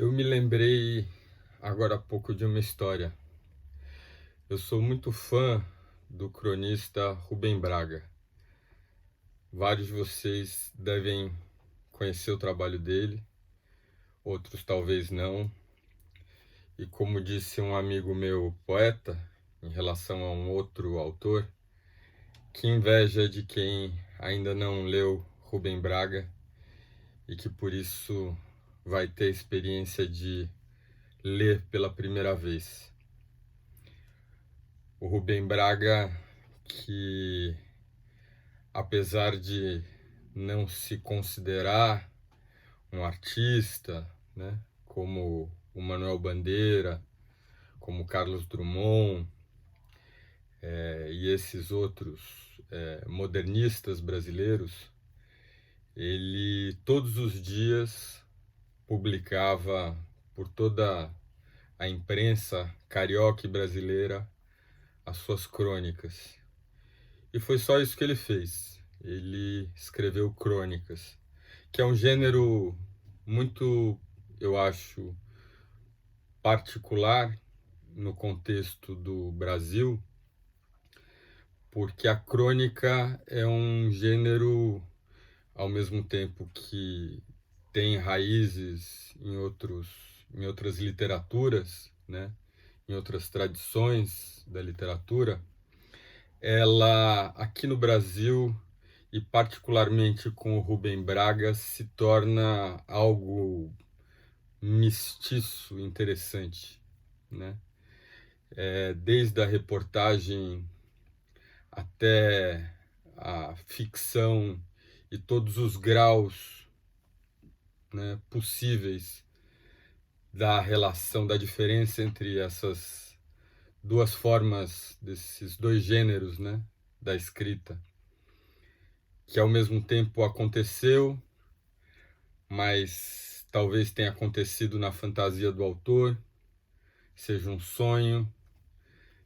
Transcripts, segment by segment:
Eu me lembrei agora há pouco de uma história. Eu sou muito fã do cronista Rubem Braga. Vários de vocês devem conhecer o trabalho dele, outros talvez não. E como disse um amigo meu poeta, em relação a um outro autor, que inveja de quem ainda não leu Rubem Braga e que por isso vai ter a experiência de ler pela primeira vez. O Rubem Braga, que apesar de não se considerar um artista, né, como o Manuel Bandeira, como Carlos Drummond e esses outros modernistas brasileiros, ele todos os dias publicava por toda a imprensa carioca e brasileira as suas crônicas. E foi só isso que ele fez. Ele escreveu crônicas, que é um gênero muito, eu acho, particular no contexto do Brasil, porque a crônica é um gênero, ao mesmo tempo que tem raízes em outras literaturas, né? Em outras tradições da literatura, ela, aqui no Brasil, e particularmente com o Rubem Braga, se torna algo mestiço interessante, né? Desde a reportagem até a ficção e todos os graus, né, possíveis da relação, da diferença entre essas duas formas, desses dois gêneros, né, da escrita, que ao mesmo tempo aconteceu, mas talvez tenha acontecido na fantasia do autor, seja um sonho,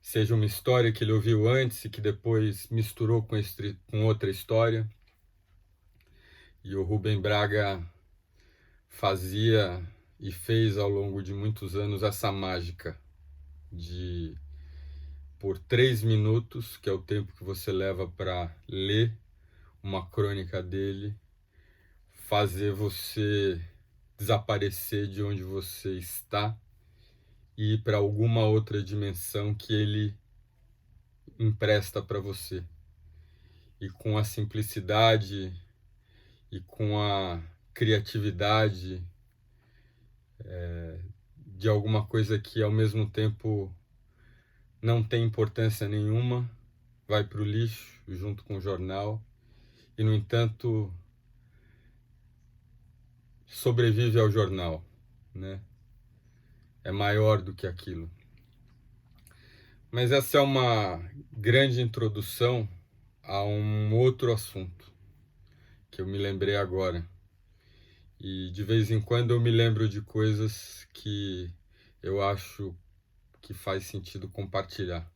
seja uma história que ele ouviu antes e que depois misturou com outra história. E o Rubem Braga fazia e fez ao longo de muitos anos essa mágica de, por 3 minutos, que é o tempo que você leva para ler uma crônica dele, fazer você desaparecer de onde você está e ir para alguma outra dimensão que ele empresta para você. E com a simplicidade e com a criatividade de alguma coisa que ao mesmo tempo não tem importância nenhuma, vai para o lixo junto com o jornal e, no entanto, sobrevive ao jornal, né? É maior do que aquilo. Mas essa é uma grande introdução a um outro assunto que eu me lembrei agora. E de vez em quando eu me lembro de coisas que eu acho que faz sentido compartilhar.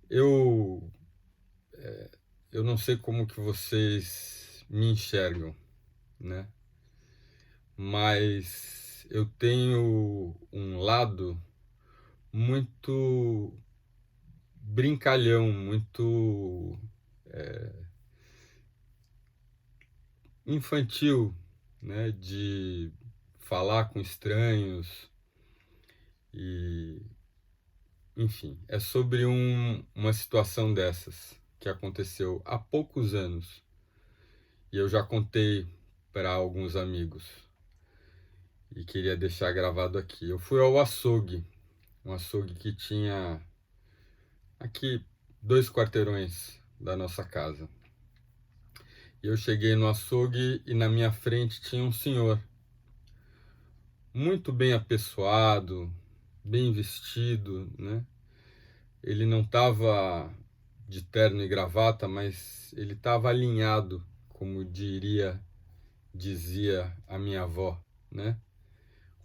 Eu, eu não sei como que vocês me enxergam, né? Mas eu tenho um lado muito brincalhão, muito infantil, né? De falar com estranhos e, enfim, é sobre uma situação dessas que aconteceu há poucos anos e eu já contei para alguns amigos e queria deixar gravado aqui. Eu fui ao açougue, um açougue que tinha aqui 2 quarteirões da nossa casa. E eu cheguei no açougue e na minha frente tinha um senhor, muito bem apessoado, bem vestido, né? Ele não estava de terno e gravata, mas ele estava alinhado, como dizia a minha avó, né?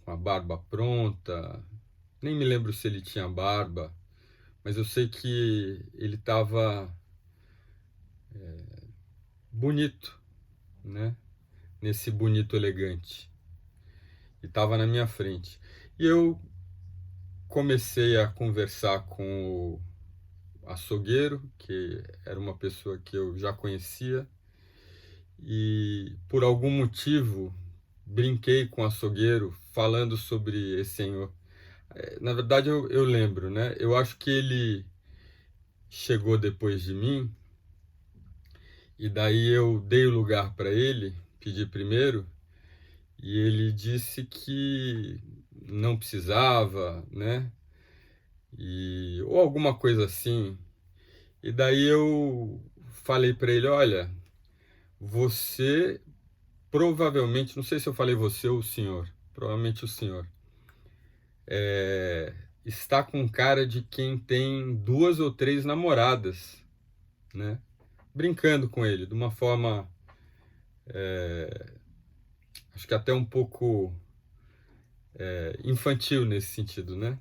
Com a barba pronta. Nem me lembro se ele tinha barba, mas eu sei que ele estava bonito, né? nesse bonito elegante. E estava na minha frente. E eu comecei a conversar com o açougueiro, que era uma pessoa que eu já conhecia, e por algum motivo brinquei com o açougueiro falando sobre esse senhor. Na verdade, eu lembro, né? Eu acho que ele chegou depois de mim, e daí eu dei o lugar para ele, pedi primeiro, e ele disse que não precisava, né? Ou alguma coisa assim. E daí eu falei para ele, olha, você provavelmente, não sei se eu falei você ou o senhor, provavelmente o senhor, está com cara de quem tem 2 ou 3 namoradas, né? Brincando com ele, de uma forma, acho que até um pouco infantil nesse sentido, né?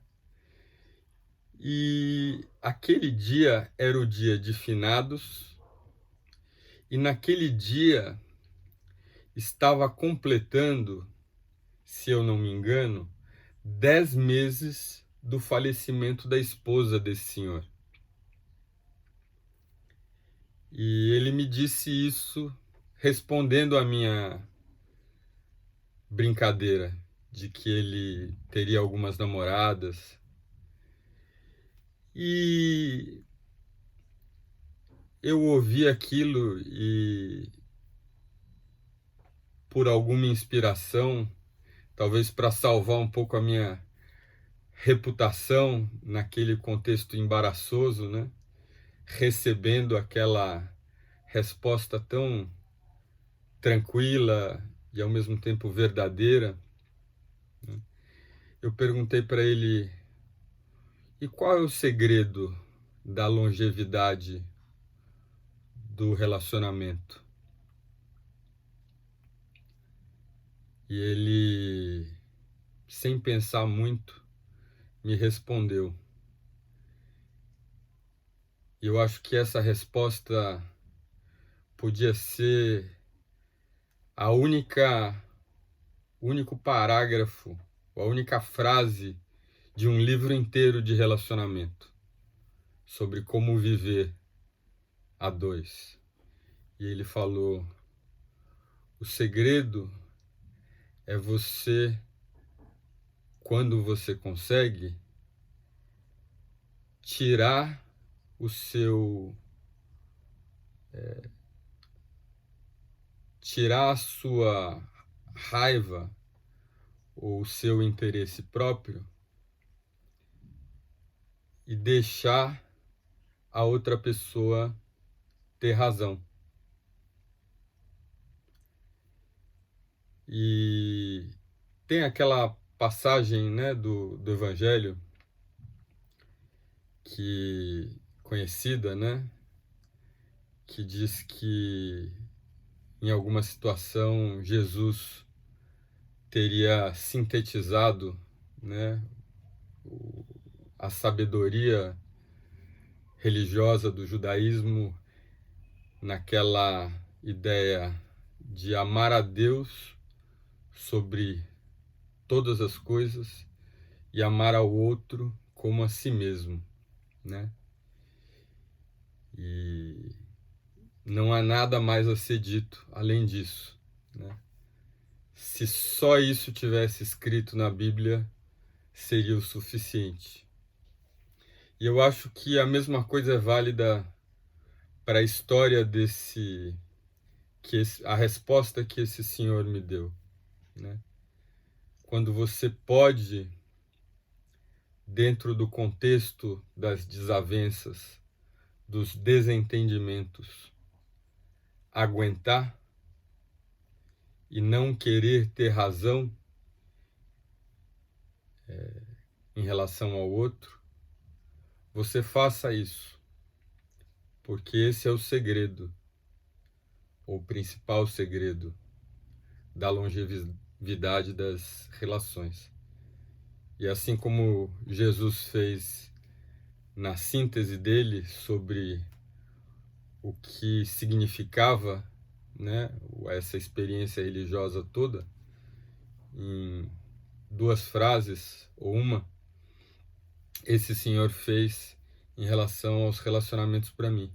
E aquele dia era o dia de finados, e naquele dia estava completando, se eu não me engano, 10 meses do falecimento da esposa desse senhor. E ele me disse isso respondendo à minha brincadeira de que ele teria algumas namoradas. E eu ouvi aquilo e, por alguma inspiração, talvez para salvar um pouco a minha reputação naquele contexto embaraçoso, né? Recebendo aquela resposta tão tranquila e ao mesmo tempo verdadeira, né? Eu perguntei para ele: e qual é o segredo da longevidade do relacionamento? E ele, sem pensar muito, me respondeu. E eu acho que essa resposta podia ser a único parágrafo, a única frase de um livro inteiro de relacionamento sobre como viver a dois. E ele falou: o segredo é você, quando você consegue, tirar o seu tirar a sua raiva ou o seu interesse próprio e deixar a outra pessoa ter razão. E tem aquela passagem, né, do Evangelho que conhecida, né, que diz que em alguma situação Jesus teria sintetizado, né, a sabedoria religiosa do judaísmo naquela ideia de amar a Deus sobre todas as coisas e amar ao outro como a si mesmo, né? E não há nada mais a ser dito além disso, né? Se só isso tivesse escrito na Bíblia, seria o suficiente. E eu acho que a mesma coisa é válida para a história a resposta que esse senhor me deu, né? Quando você pode, dentro do contexto das desavenças, dos desentendimentos, aguentar e não querer ter razão em relação ao outro, você faça isso, porque esse é o segredo, o principal segredo da longevidade das relações. E assim como Jesus fez na síntese dele sobre o que significava né, essa experiência religiosa toda em duas frases ou uma, esse senhor fez em relação aos relacionamentos para mim.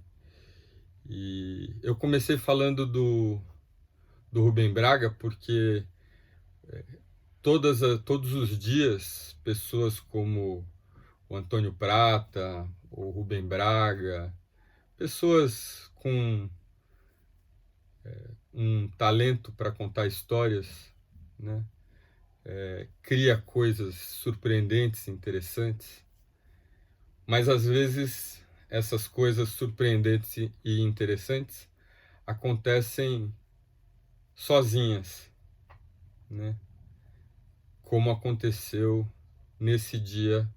E eu comecei falando do Rubem Braga porque todos os dias pessoas como o Antônio Prata, o Rubem Braga, pessoas com um talento para contar histórias, né? Cria coisas surpreendentes, interessantes, mas às vezes essas coisas surpreendentes e interessantes acontecem sozinhas, né? Como aconteceu nesse dia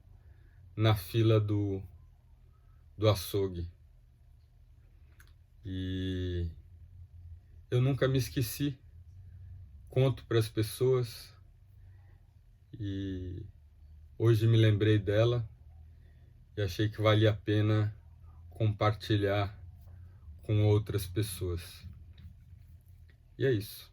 na fila do açougue. E eu nunca me esqueci, conto para as pessoas e hoje me lembrei dela e achei que valia a pena compartilhar com outras pessoas. E é isso.